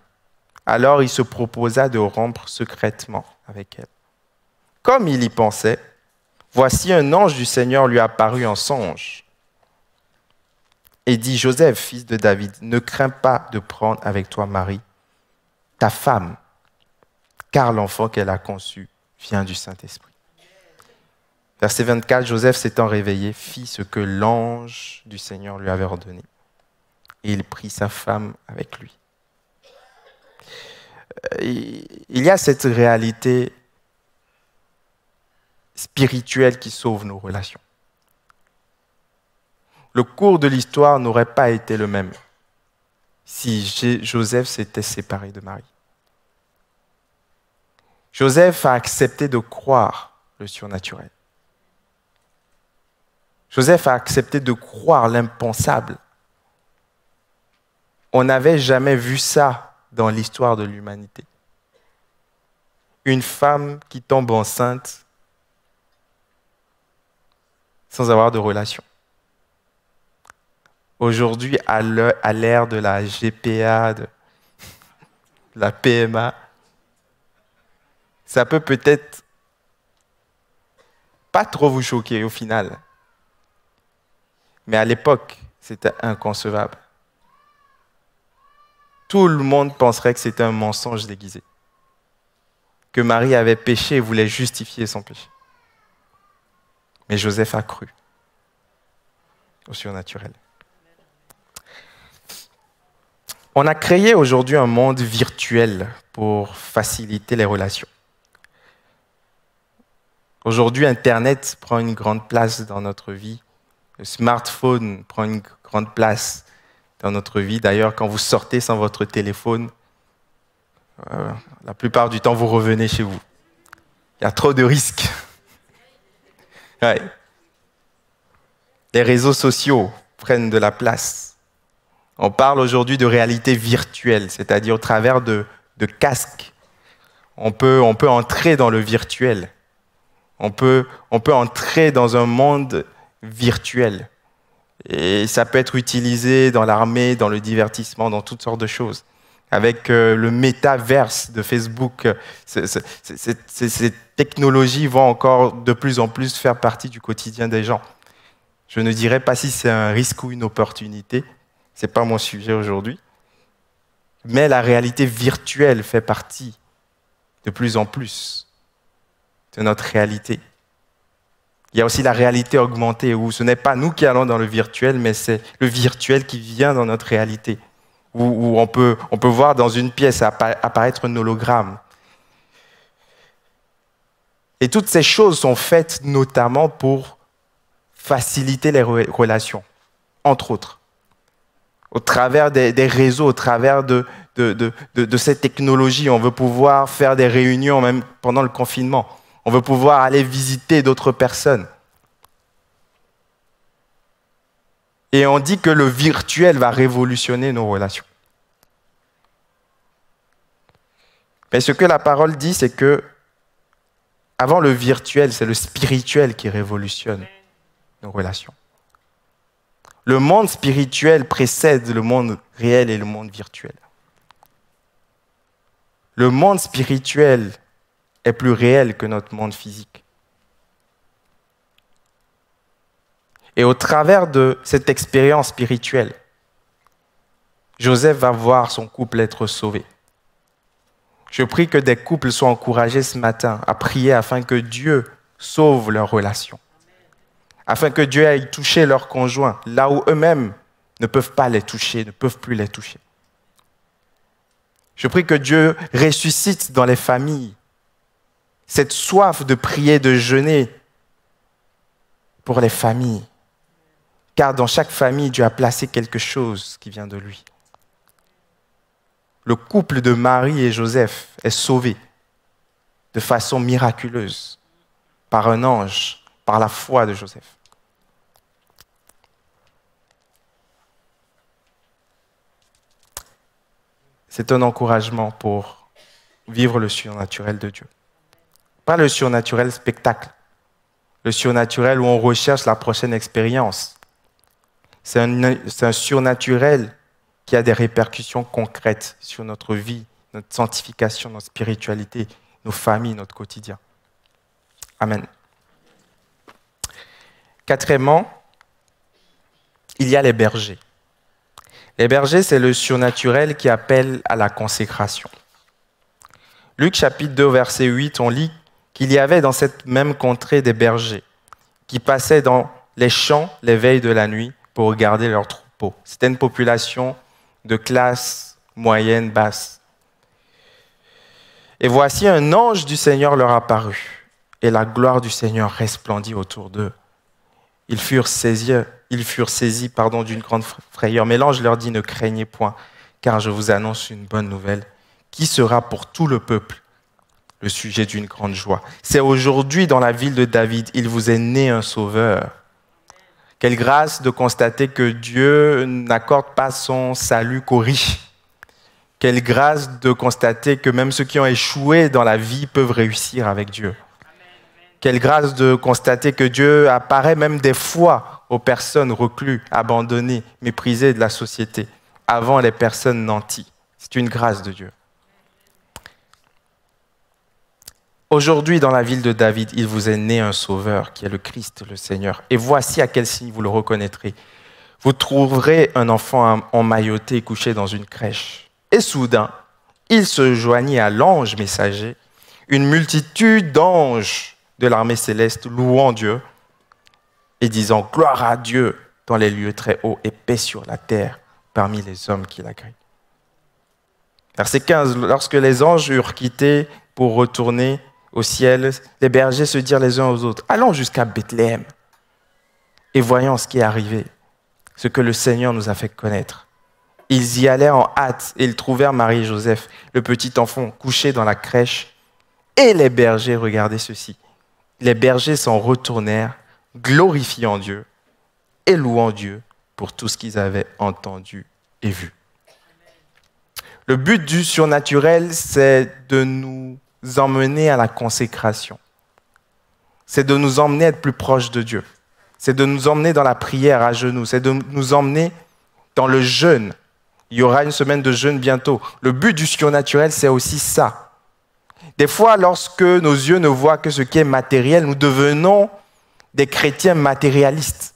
Alors il se proposa de rompre secrètement avec elle. Comme il y pensait, voici un ange du Seigneur lui apparut en songe et dit, Joseph, fils de David, ne crains pas de prendre avec toi Marie, ta femme, car l'enfant qu'elle a conçu vient du Saint-Esprit. Verset 24, Joseph s'étant réveillé, fit ce que l'ange du Seigneur lui avait ordonné. Et il prit sa femme avec lui. Il y a cette réalité spirituelle qui sauve nos relations. Le cours de l'histoire n'aurait pas été le même si Joseph s'était séparé de Marie. Joseph a accepté de croire le surnaturel. Joseph a accepté de croire l'impensable. On n'avait jamais vu ça dans l'histoire de l'humanité. Une femme qui tombe enceinte sans avoir de relation. Aujourd'hui, à l'ère de la GPA, de la PMA, ça peut peut-être pas trop vous choquer au final. Mais à l'époque, c'était inconcevable. Tout le monde penserait que c'était un mensonge déguisé. Que Marie avait péché et voulait justifier son péché. Mais Joseph a cru au surnaturel. On a créé aujourd'hui un monde virtuel pour faciliter les relations. Aujourd'hui, Internet prend une grande place dans notre vie. Le smartphone prend une grande place dans notre vie. D'ailleurs, quand vous sortez sans votre téléphone, la plupart du temps, vous revenez chez vous. Il y a trop de risques. Ouais. Les réseaux sociaux prennent de la place. On parle aujourd'hui de réalité virtuelle, c'est-à-dire au travers de casques. On peut entrer dans le virtuel. On peut entrer dans un monde virtuel. Et ça peut être utilisé dans l'armée, dans le divertissement, dans toutes sortes de choses. Avec le métaverse de Facebook, ces technologies vont encore de plus en plus faire partie du quotidien des gens. Je ne dirais pas si c'est un risque ou une opportunité. Ce n'est pas mon sujet aujourd'hui. Mais la réalité virtuelle fait partie de plus en plus de notre réalité. Il y a aussi la réalité augmentée, où ce n'est pas nous qui allons dans le virtuel, mais c'est le virtuel qui vient dans notre réalité, où on peut voir dans une pièce apparaître un hologramme. Et toutes ces choses sont faites notamment pour faciliter les relations, entre autres. Au travers des réseaux, au travers de ces technologies, on veut pouvoir faire des réunions même pendant le confinement. On veut pouvoir aller visiter d'autres personnes. Et on dit que le virtuel va révolutionner nos relations. Mais ce que la parole dit, c'est que avant le virtuel, c'est le spirituel qui révolutionne nos relations. Le monde spirituel précède le monde réel et le monde virtuel. Le monde spirituel est plus réel que notre monde physique. Et au travers de cette expérience spirituelle, Joseph va voir son couple être sauvé. Je prie que des couples soient encouragés ce matin à prier afin que Dieu sauve leurs relations, afin que Dieu aille toucher leurs conjoints, là où eux-mêmes ne peuvent pas les toucher, ne peuvent plus les toucher. Je prie que Dieu ressuscite dans les familles cette soif de prier, de jeûner pour les familles. Car dans chaque famille, Dieu a placé quelque chose qui vient de lui. Le couple de Marie et Joseph est sauvé de façon miraculeuse par un ange, par la foi de Joseph. C'est un encouragement pour vivre le surnaturel de Dieu. Pas le surnaturel spectacle, le surnaturel où on recherche la prochaine expérience. C'est un surnaturel qui a des répercussions concrètes sur notre vie, notre sanctification, notre spiritualité, nos familles, notre quotidien. Amen. Quatrièmement, il y a les bergers. Les bergers, c'est le surnaturel qui appelle à la consécration. Luc chapitre 2, verset 8, on lit qu'il y avait dans cette même contrée des bergers qui passaient dans les champs les veilles de la nuit pour regarder leurs troupeaux. C'était une population de classe moyenne, basse. Et voici un ange du Seigneur leur apparut, et la gloire du Seigneur resplendit autour d'eux. Ils furent saisis d'une grande frayeur. Mais l'ange leur dit, ne craignez point, car je vous annonce une bonne nouvelle, qui sera pour tout le peuple le sujet d'une grande joie. C'est aujourd'hui dans la ville de David, il vous est né un sauveur. Quelle grâce de constater que Dieu n'accorde pas son salut qu'aux riches. Quelle grâce de constater que même ceux qui ont échoué dans la vie peuvent réussir avec Dieu. Quelle grâce de constater que Dieu apparaît même des fois aux personnes recluses, abandonnées, méprisées de la société, avant les personnes nanties. C'est une grâce de Dieu. Aujourd'hui, dans la ville de David, il vous est né un sauveur qui est le Christ, le Seigneur. Et voici à quel signe vous le reconnaîtrez. Vous trouverez un enfant emmailloté couché dans une crèche. Et soudain, il se joignit à l'ange messager, une multitude d'anges de l'armée céleste louant Dieu et disant « Gloire à Dieu dans les lieux très hauts et paix sur la terre parmi les hommes qui l'agréent. » Verset 15, lorsque les anges eurent quitté pour retourner au ciel, les bergers se dirent les uns aux autres, allons jusqu'à Bethléem et voyons ce qui est arrivé, ce que le Seigneur nous a fait connaître. Ils y allèrent en hâte et ils trouvèrent Marie et Joseph, le petit enfant couché dans la crèche, et les bergers regardaient ceci. Les bergers s'en retournèrent, glorifiant Dieu et louant Dieu pour tout ce qu'ils avaient entendu et vu. Le but du surnaturel, c'est de nous emmener à la consécration. C'est de nous emmener à être plus proches de Dieu. C'est de nous emmener dans la prière à genoux. C'est de nous emmener dans le jeûne. Il y aura une semaine de jeûne bientôt. Le but du surnaturel, c'est aussi ça. Des fois, lorsque nos yeux ne voient que ce qui est matériel, nous devenons des chrétiens matérialistes.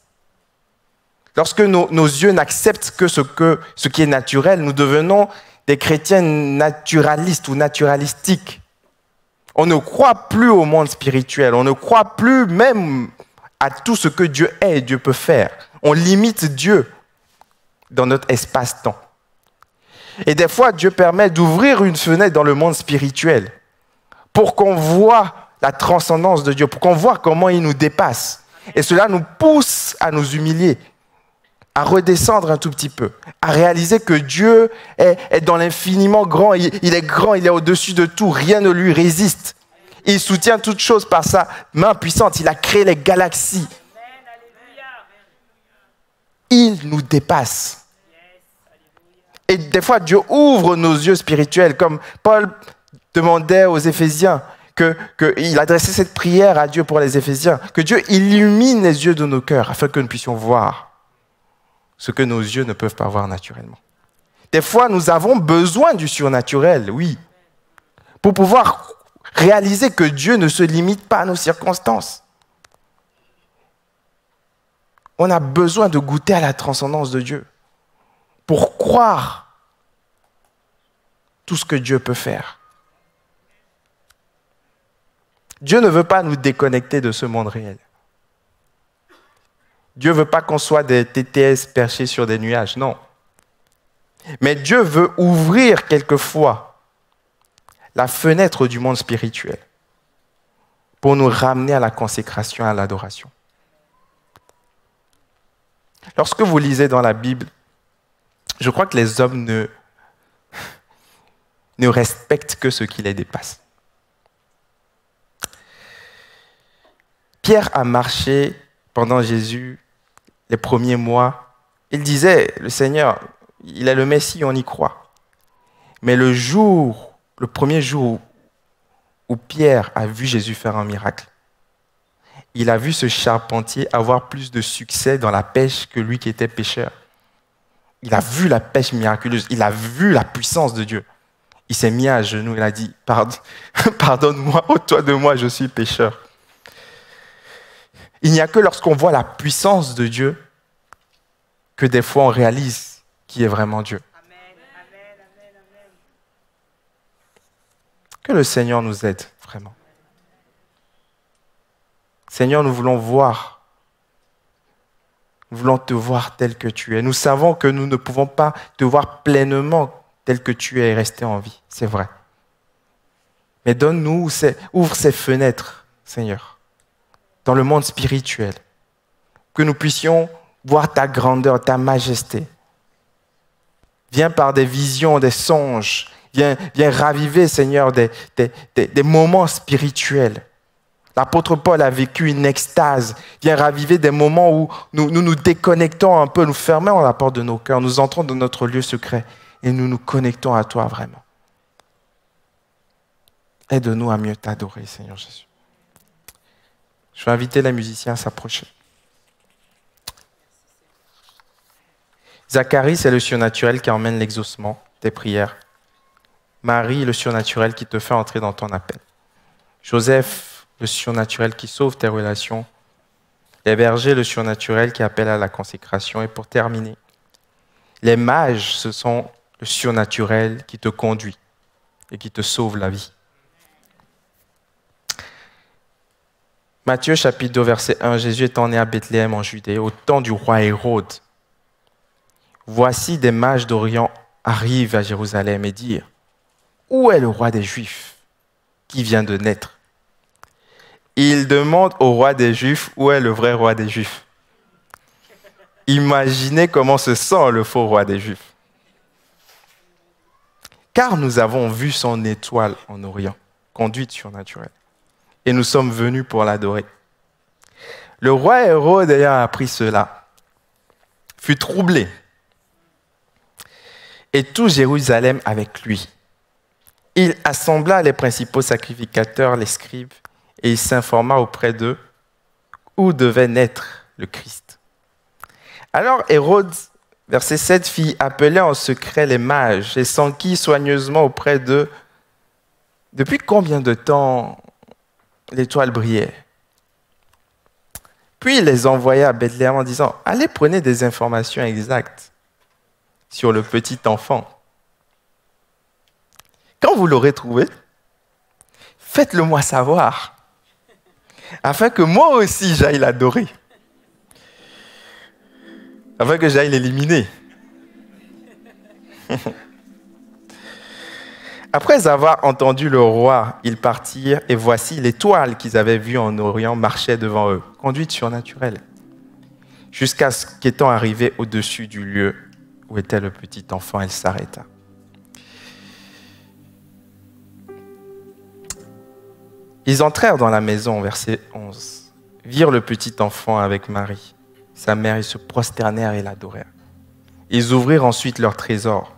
Lorsque nos yeux n'acceptent que ce qui est naturel, nous devenons des chrétiens naturalistes ou naturalistiques. On ne croit plus au monde spirituel, on ne croit plus même à tout ce que Dieu est et Dieu peut faire. On limite Dieu dans notre espace-temps. Et des fois, Dieu permet d'ouvrir une fenêtre dans le monde spirituel pour qu'on voit la transcendance de Dieu, pour qu'on voit comment il nous dépasse. Et cela nous pousse à nous humilier, à redescendre un tout petit peu, à réaliser que Dieu est dans l'infiniment grand. Il est grand, il est au-dessus de tout, rien ne lui résiste. Il soutient toutes choses par sa main puissante. Il a créé les galaxies. Il nous dépasse. Et des fois, Dieu ouvre nos yeux spirituels, comme Paul demandait aux Éphésiens, qu'il adressait cette prière à Dieu pour les Éphésiens, que Dieu illumine les yeux de nos cœurs afin que nous puissions voir ce que nos yeux ne peuvent pas voir naturellement. Des fois, nous avons besoin du surnaturel, oui, pour pouvoir réaliser que Dieu ne se limite pas à nos circonstances. On a besoin de goûter à la transcendance de Dieu pour croire tout ce que Dieu peut faire. Dieu ne veut pas nous déconnecter de ce monde réel. Dieu ne veut pas qu'on soit des TTS perchés sur des nuages, non. Mais Dieu veut ouvrir quelquefois la fenêtre du monde spirituel pour nous ramener à la consécration, à l'adoration. Lorsque vous lisez dans la Bible, je crois que les hommes ne respectent que ce qui les dépasse. Pierre a marché pendant Jésus les premiers mois. Il disait, le Seigneur, il est le Messie, on y croit. Mais le premier jour où Pierre a vu Jésus faire un miracle, il a vu ce charpentier avoir plus de succès dans la pêche que lui qui était pêcheur. Il a vu la pêche miraculeuse, il a vu la puissance de Dieu. Il s'est mis à genoux, il a dit, pardonne-moi, ôte-toi de moi, je suis pécheur. Il n'y a que lorsqu'on voit la puissance de Dieu que des fois on réalise qui est vraiment Dieu. Que le Seigneur nous aide vraiment. Seigneur, nous voulons voir. Nous voulons te voir tel que tu es. Nous savons que nous ne pouvons pas te voir pleinement tel que tu es et rester en vie. C'est vrai. Mais donne-nous, ouvre ces fenêtres, Seigneur, dans le monde spirituel, que nous puissions voir ta grandeur, ta majesté. Viens par des visions, des songes. Viens raviver, Seigneur, des moments spirituels. L'apôtre Paul a vécu une extase. Viens raviver des moments où nous déconnectons un peu, nous fermons la porte de nos cœurs, nous entrons dans notre lieu secret et nous nous connectons à toi vraiment. Aide-nous à mieux t'adorer, Seigneur Jésus. Je vais inviter les musiciens à s'approcher. Zacharie, c'est le surnaturel qui emmène l'exaucement, tes prières. Marie, le surnaturel qui te fait entrer dans ton appel. Joseph, le surnaturel qui sauve tes relations. Les bergers, le surnaturel qui appelle à la consécration. Et pour terminer, les mages, ce sont le surnaturel qui te conduit et qui te sauve la vie. Matthieu chapitre 2, verset 1, Jésus étant né à Bethléem en Judée, au temps du roi Hérode. Voici des mages d'Orient arrivent à Jérusalem et dirent, où est le roi des Juifs qui vient de naître? Ils demandent au roi des Juifs où est le vrai roi des Juifs. Imaginez comment se sent le faux roi des Juifs. Car nous avons vu son étoile en Orient, conduite surnaturelle, et nous sommes venus pour l'adorer. Le roi Hérode, ayant appris cela, fut troublé, et tout Jérusalem avec lui. Il assembla les principaux sacrificateurs, les scribes, et il s'informa auprès d'eux où devait naître le Christ. Alors Hérode, verset 7, fit appeler en secret les mages et s'enquit soigneusement auprès d'eux. Depuis combien de temps l'étoile brillait? Puis il les envoya à Bethléem en disant, allez prenez des informations exactes sur le petit enfant. Quand vous l'aurez trouvé, faites-le moi savoir, afin que moi aussi j'aille l'adorer, afin que j'aille l'éliminer. Après avoir entendu le roi, ils partirent et voici l'étoile qu'ils avaient vue en Orient marchait devant eux, conduite surnaturelle, jusqu'à ce qu'étant arrivée au-dessus du lieu où était le petit enfant, elle s'arrêta. Ils entrèrent dans la maison, verset 11, virent le petit enfant avec Marie, sa mère, ils se prosternèrent et l'adorèrent. Ils ouvrirent ensuite leur trésor.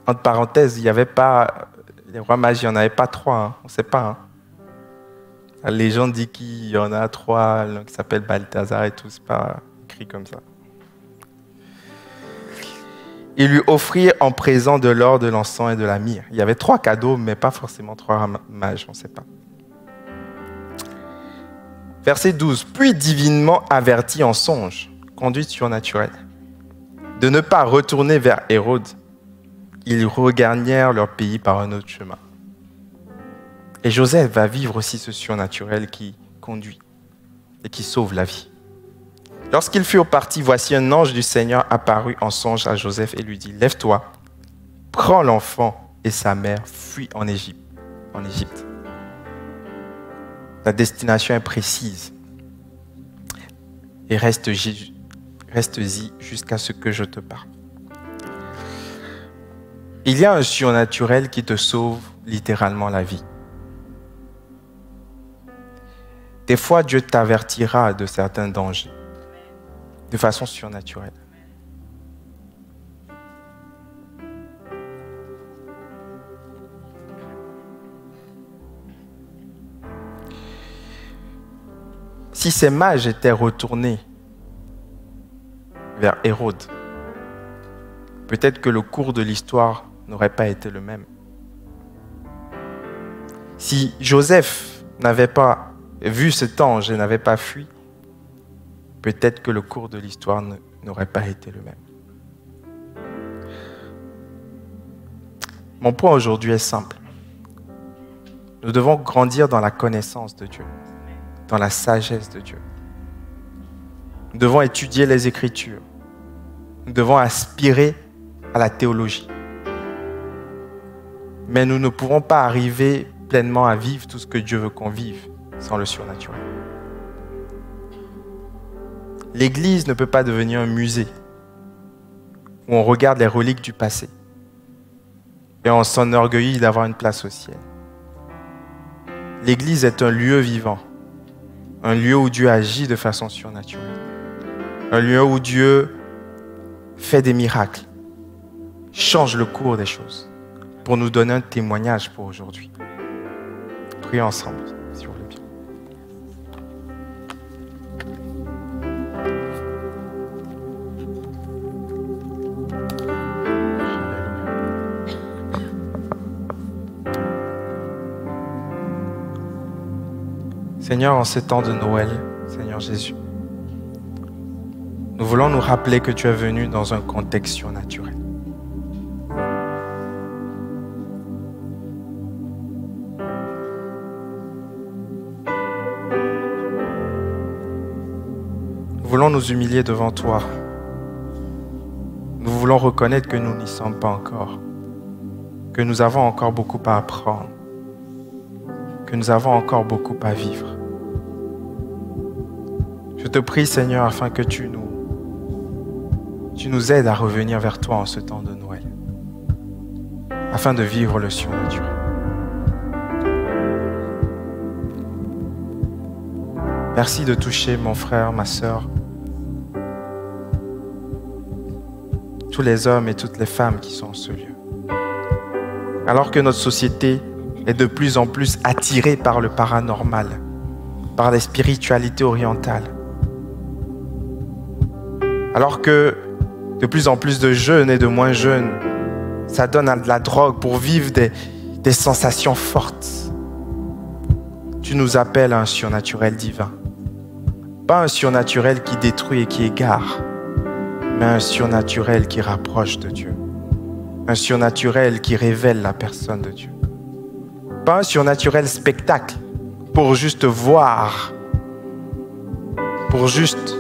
Entre parenthèses, il n'y avait pas, les rois mages, il n'y en avait pas trois, hein, on ne sait pas. Hein. La légende dit qu'il y en a trois, l'un qui s'appelle Balthazar et tout, c'est pas écrit comme ça. Ils lui offrirent en présent de l'or, de l'encens et de la myrrhe. Il y avait 3 cadeaux, mais pas forcément 3 mages, on ne sait pas. Verset 12. Puis divinement averti en songe, conduite surnaturelle, de ne pas retourner vers Hérode, ils regagnèrent leur pays par un autre chemin. Et Joseph va vivre aussi ce surnaturel qui conduit et qui sauve la vie. Lorsqu'ils furent partis, voici un ange du Seigneur apparut en songe à Joseph et lui dit, « Lève-toi, prends l'enfant et sa mère, fuis en Égypte. » La destination est précise. Et reste-y jusqu'à ce que je te parle. Il y a un surnaturel qui te sauve littéralement la vie. Des fois, Dieu t'avertira de certains dangers, de façon surnaturelle. Si ces mages étaient retournés vers Hérode, peut-être que le cours de l'histoire n'aurait pas été le même. Si Joseph n'avait pas vu cet ange et n'avait pas fui, peut-être que le cours de l'histoire n'aurait pas été le même. Mon point aujourd'hui est simple. Nous devons grandir dans la connaissance de Dieu, dans la sagesse de Dieu. Nous devons étudier les Écritures. Nous devons aspirer à la théologie. Mais nous ne pouvons pas arriver pleinement à vivre tout ce que Dieu veut qu'on vive sans le surnaturel. L'Église ne peut pas devenir un musée où on regarde les reliques du passé et on s'enorgueillit d'avoir une place au ciel. L'Église est un lieu vivant, un lieu où Dieu agit de façon surnaturelle, un lieu où Dieu fait des miracles, change le cours des choses pour nous donner un témoignage pour aujourd'hui. Prions ensemble, si vous voulez bien. Seigneur, en ces temps de Noël, Seigneur Jésus, nous voulons nous rappeler que tu es venu dans un contexte surnaturel. Nous voulons nous humilier devant toi. Nous voulons reconnaître que nous n'y sommes pas encore, que nous avons encore beaucoup à apprendre, que nous avons encore beaucoup à vivre. Je te prie, Seigneur, afin que tu nous aides à revenir vers toi en ce temps de Noël, afin de vivre le surnaturel. Merci de toucher mon frère, ma sœur, tous les hommes et toutes les femmes qui sont en ce lieu. Alors que notre société est de plus en plus attirée par le paranormal, par les spiritualités orientales, alors que de plus en plus de jeunes et de moins jeunes s'adonnent à de la drogue pour vivre des sensations fortes, tu nous appelles à un surnaturel divin. Pas un surnaturel qui détruit et qui égare, mais un surnaturel qui rapproche de Dieu. Un surnaturel qui révèle la personne de Dieu. Pas un surnaturel spectacle pour juste voir, pour juste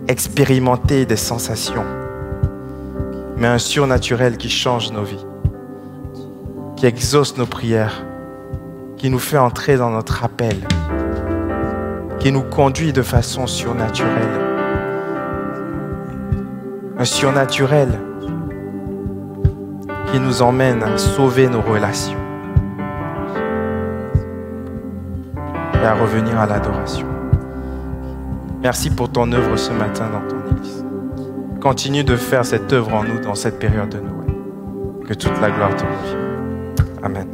expérimenter des sensations, mais un surnaturel qui change nos vies, qui exauce nos prières, qui nous fait entrer dans notre appel, qui nous conduit de façon surnaturelle. Un surnaturel qui nous emmène à sauver nos relations et à revenir à l'adoration. Merci pour ton œuvre ce matin dans ton Église. Continue de faire cette œuvre en nous dans cette période de Noël. Que toute la gloire te revienne. Amen.